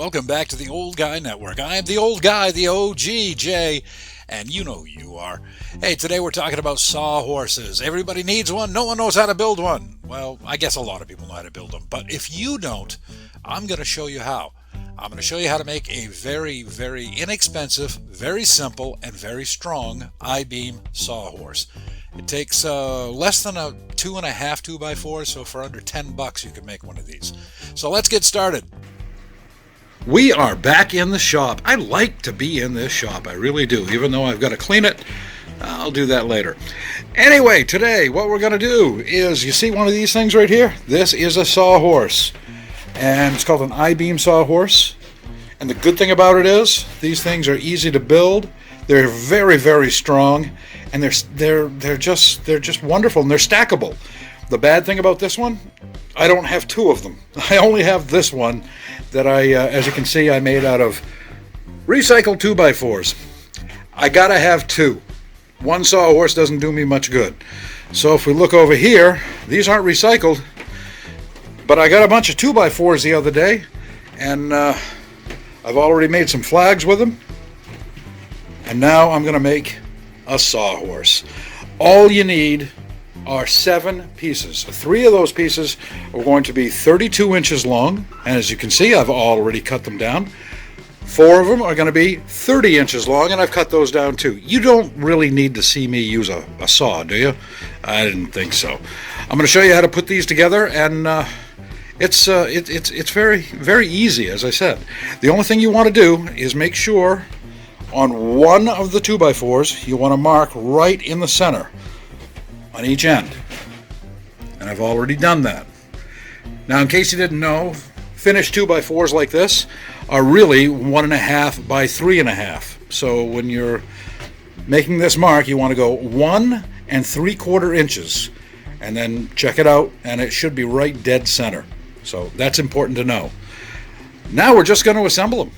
Welcome back to the Old Guy Network. I am the old guy, the OGJ, and you know who you are. Hey, today we're talking about sawhorses. Everybody needs one. No one knows how to build one. Well, I guess a lot of people know how to build them. But if you don't, I'm going to show you how. I'm going to show you how to make a very, very inexpensive, very simple, and very strong I-Beam sawhorse. It takes less than a 2.5 2x4, so for under $10 you can make one of these. So let's get started. We are back in the shop. I like to be in this shop, I really do, even though I've got to clean it. I'll do that later. Anyway, today what we're going to do is, you see one of these things right here? This is a sawhorse, and it's called an I-Beam sawhorse. And the good thing about it is, these things are easy to build. They're very, very strong, and they're just wonderful, and they're stackable. The bad thing about this one, I don't have two of them. I only have this one that as you can see, I made out of recycled 2x4s. I gotta have two. One sawhorse doesn't do me much good. So if we look over here, these aren't recycled, but I got a bunch of 2x4s the other day, and I've already made some flags with them, and now I'm gonna make a sawhorse. All you need are 7 pieces. 3 of those pieces are going to be 32 inches long, and as you can see, I've already cut them down. 4 of them are going to be 30 inches long, and I've cut those down too. You don't really need to see me use a saw, do you? I didn't think so. I'm going to show you how to put these together, and it's very, very easy, as I said. The only thing you want to do is make sure on one of the 2x4s you want to mark right in the center on each end, and I've already done that. Now, in case you didn't know, finished 2x4s like this are really 1.5 by 3.5. So when you're making this mark, you want to go 1 3/4 inches, and then check it out, and it should be right dead center. So that's important to know. Now we're just going to assemble them.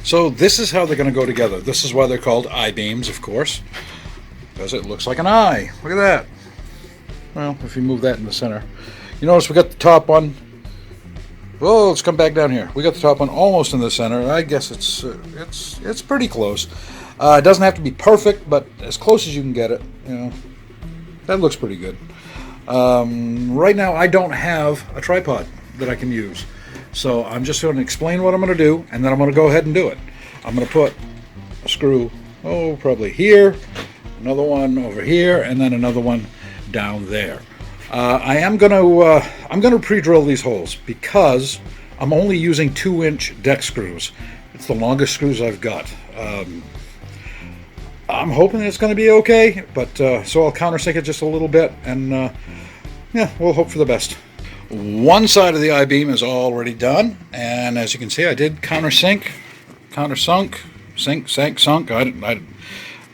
So this is how they're going to go together. This is why they're called I-beams, of course, because it looks like an eye. Look at that. Well, if you move that in the center. You notice we got the top one. Oh, let's come back down here. We got the top one almost in the center. I guess it's pretty close. It doesn't have to be perfect, but as close as you can get it, you know, that looks pretty good. Right now, I don't have a tripod that I can use, so I'm just going to explain what I'm going to do, and then I'm going to go ahead and do it. I'm going to put a screw, probably here, another one over here, and then another one down there. I'm gonna pre-drill these holes because I'm only using 2-inch deck screws. It's the longest screws I've got. I'm hoping it's going to be okay, but so I'll countersink it just a little bit, and yeah, we'll hope for the best. One side of the I-beam is already done, and as you can see, I did countersunk.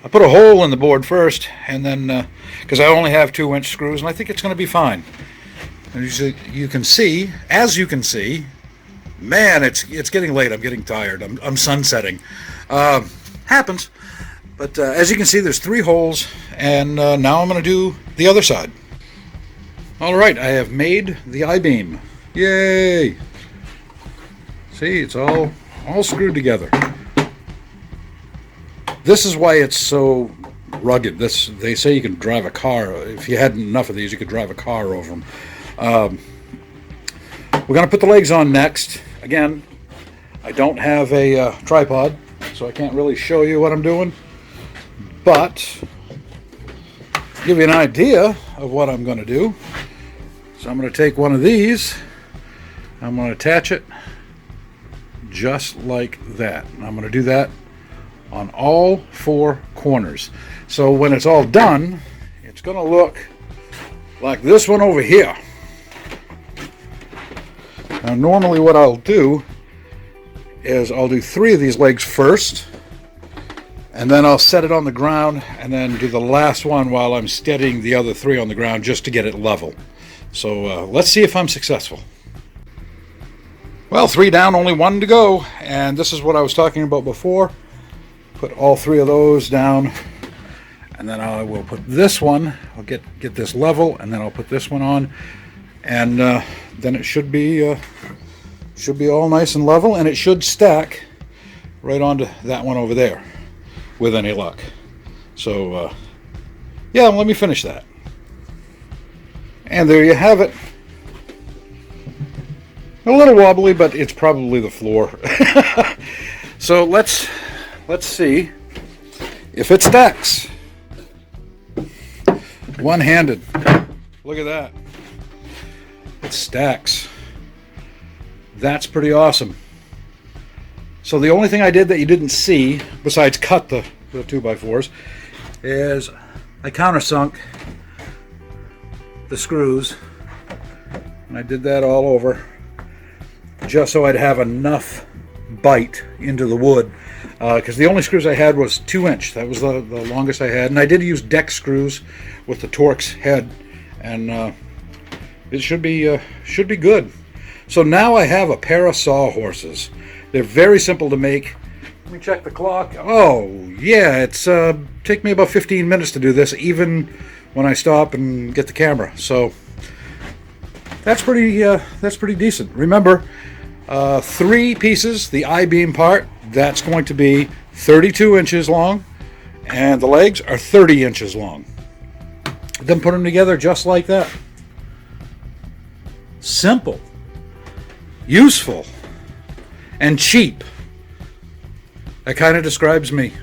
I put a hole in the board first, and then because I only have 2-inch screws, and I think it's going to be fine. And as you can see, man, it's getting late. I'm getting tired. I'm sunsetting. Happens. But as you can see, there's 3 holes, and now I'm going to do the other side. All right, I have made the I-beam. Yay! See, it's all screwed together. This is why it's so rugged. They say you can drive a car. If you had enough of these, you could drive a car over them. We're going to put the legs on next. Again, I don't have a tripod, so I can't really show you what I'm doing. But to give you an idea of what I'm going to do, so I'm going to take one of these. I'm going to attach it just like that. And I'm going to do that on all 4 corners. So when it's all done, it's going to look like this one over here. Now normally what I'll do is I'll do 3 of these legs first, and then I'll set it on the ground, and then do the last one while I'm steadying the other 3 on the ground just to get it level. So let's see if I'm successful. Well, 3 down, only 1 to go, and this is what I was talking about before. Put all 3 of those down, and then I will put this one. I'll get this level, and then I'll put this one on, and then it should be Should be all nice and level, and it should stack right onto that one over there with any luck. So yeah, let me finish that. And there you have it. A little wobbly, but it's probably the floor. So let's see if it stacks. One-handed. Look at that. It stacks. That's pretty awesome. So the only thing I did that you didn't see, besides cut the 2x4s, is I countersunk the screws, and I did that all over just so I'd have enough bite into the wood, because the only screws I had was 2-inch. That was the longest I had, and I did use deck screws with the Torx head, and it should be good. So now I have a pair of sawhorses. They're very simple to make. Let me check the clock. Oh yeah, it's take me about 15 minutes to do this, even when I stop and get the camera. So that's pretty decent. Remember, 3 pieces, the I-beam part, that's going to be 32 inches long, and the legs are 30 inches long. Then put them together just like that. Simple, useful, and cheap. That kind of describes me.